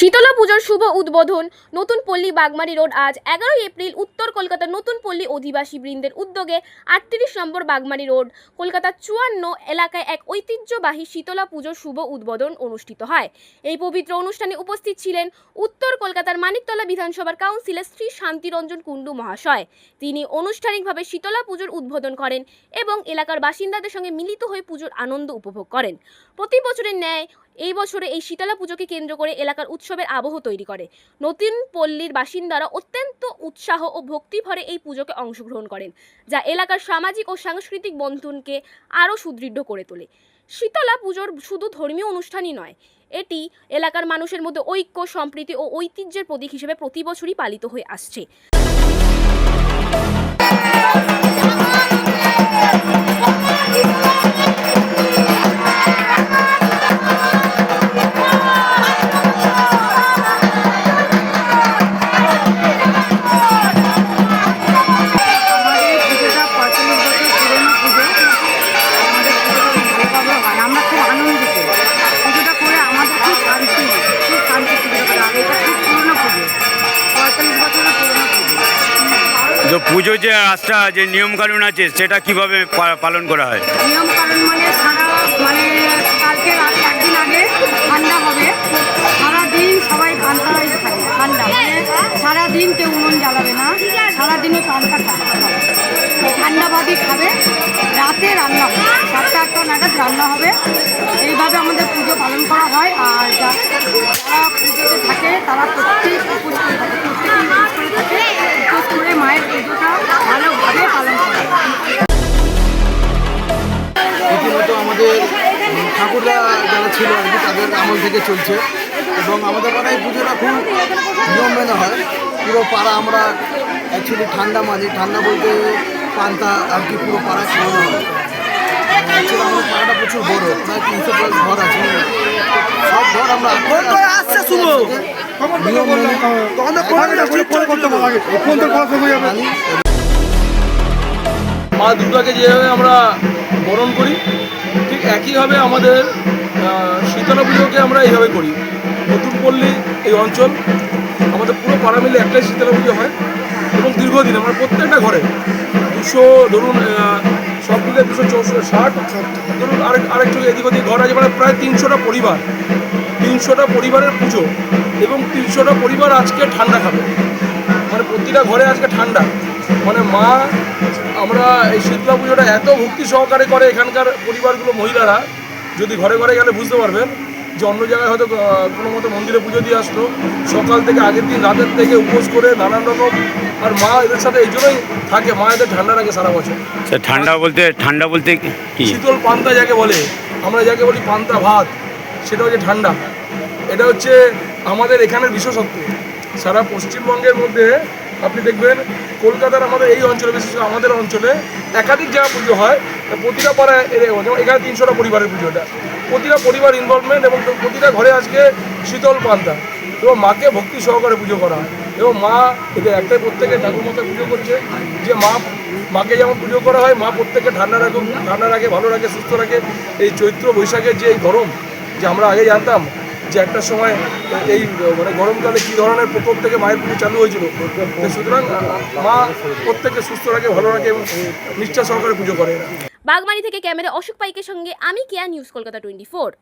শীতলা পুজোর শুভ উদ্বোধন নতুন পল্লী বাগমারি রোড আজ 11 এপ্রিল উত্তর কলকাতার নতুন পল্লী অধিবাসী বৃন্দের উদ্যোগে 38 নম্বর বাগমারি রোড কলকাতার 54 এলাকায় এক ঐতিহ্যবাহী শীতলা পুজোর শুভ উদ্বোধন অনুষ্ঠিত হয়। এই পবিত্র অনুষ্ঠানে উপস্থিত ছিলেন উত্তর কলকাতার মানিকতলা বিধানসভার কাউন্সিলর শ্রী শান্তিরঞ্জন কুণ্ডু মহাশয়। তিনি আনুষ্ঠানিকভাবে শীতলা পুজোর উদ্বোধন করেন এবং এলাকার বাসিন্দাদের সঙ্গে মিলিত হয়ে পুজোর আনন্দ উপভোগ করেন। প্রতি বছরের ন্যায় এই বছরে এই শীতলা পুজোকে কেন্দ্র করে এলাকার উৎসবের আবহ তৈরি করে নতুন পল্লীর বাসিন্দারা অত্যন্ত উৎসাহ ও ভক্তি ভরে এই পুজোকে অংশগ্রহণ করেন, যা এলাকার সামাজিক ও সাংস্কৃতিক বন্ধনকে আরও সুদৃঢ় করে তোলে। শীতলা পুজোর শুধু ধর্মীয় অনুষ্ঠানই নয়, এটি এলাকার মানুষের মধ্যে ঐক্য, সম্প্রীতি ও ঐতিহ্যের প্রতীক হিসেবে প্রতি বছরই পালিত হয়ে আসছে। তো পুজো যে রাস্তা যে নিয়ম কানুন আছে সেটা কিভাবে পালন করা হয়? নিয়ম কানুন কালকে একদিন আগে ঠান্ডা হবে, সারাদিন সবাই পান্তা থাকে। ঠান্ডা সারাদিন কেউ উনুন জ্বালাবে না, সারাদিনই পান্তা খাবে, ঠান্ডাবাদী খাবে। রাতে রান্না হবে, 7টা-8টা নাগাদ রান্না হবে। এইভাবে আমাদের পুজো পালন করা হয়। আর যারা পুজোতে থাকে তারা প্রত্যেক উপোস করে থাকে, উপোস করে মায়ের পুজোটা ভালোভাবে পালন করে। রীতিমতো আমাদের ঠাকুররা যারা ছিল আর কি তাদের আমল থেকে চলছে এবং আমাদের পাড়ায় পুজোটা খুব নিয়ম মেনে হয়। পুরো পাড়া আমরা অ্যাকচুয়ালি ঠান্ডা মাঝে ঠান্ডা বলতে পান্তা আর কি পুরো পাড়া খাওয়ানো হয়। অ্যাকচুয়ালি আমাদের পাড়াটা প্রচুর বড়, প্রায় 300+ ঘর আছে। সব ঘর আমরা নিয়ম মেনে মা দুর্গাকে যেভাবে আমরা বরণ করি ঠিক একইভাবে আমাদের শীতলা পুজোকে আমরা এইভাবে করি। নতুন পল্লী এই অঞ্চল আমাদের পুরো পাড়া মিলে একটাই শীতলা পুজো হয় এবং দীর্ঘদিন আমরা প্রত্যেকটা ঘরে 200 ধরুন সব মিলে 260 ধরুন আরেকটু এদিক ওদিক ঘর আছে, মানে প্রায় 300টা পরিবারের পুজো এবং 300টা পরিবার আজকে ঠান্ডা খাবে। মানে প্রতিটা ঘরে আজকে ঠান্ডা, মানে মা আমরা এই শীতলা পুজোটা এত ভক্তি সহকারে করে এখানকার পরিবারগুলো, মহিলারা যদি ঘরে ঘরে গেলে বুঝতে পারবেন যে অন্য জায়গায় হয়তো কোনো মতো মন্দিরে পুজো দিয়ে আসলো, সকাল থেকে আগের দিন রাতের থেকে উপোস করে নানান রকম। আর মা এদের সাথে এই জন্যই থাকে, মা এদের ঠান্ডা রাখে সারা বছর। ঠান্ডা বলতে কি? শীতল পান্তা যাকে বলে, আমরা যাকে বলি পান্তা ভাত, সেটা হচ্ছে ঠান্ডা। এটা হচ্ছে আমাদের এখানের বিশেষত্ব। সারা পশ্চিমবঙ্গের মধ্যে আপনি দেখবেন কলকাতার আমাদের এই অঞ্চলে, বিশেষ করে আমাদের অঞ্চলে একাধিক জায়গা পুজো হয়। প্রতিটা পাড়ায় যেমন এখানে 300টা পরিবারের পুজোটা, প্রতিটা পরিবার ইনভলভমেন্ট এবং প্রতিটা ঘরে আজকে শীতল পান্তা এবং মাকে ভক্তি সহকারে পুজো করা হয়। এবং মা এদের একটাই প্রত্যেকে ঠাকুর মাথায় পুজো করছে যে মাকে যেমন পুজো করা হয়, মা প্রত্যেককে ঠান্ডা রাখে, ভালো রাখে, সুস্থ রাখে। এই চৈত্র বৈশাখের যে এই গরম, যে আমরা আগে জানতাম যে একটা সময় এই মানে গরমকালে কী ধরনের প্রকোপ থেকে মায়ের পুজো চালু হয়েছিল, সুতরাং মা প্রত্যেককে সুস্থ রাখে, ভালো রাখে এবং নিষ্ঠা সহকারে পুজো করে। বাগমারি থেকে ক্যামেরা অশোক পাইকের সঙ্গে আমি কেয়া, নিউজ কলকাতা 24।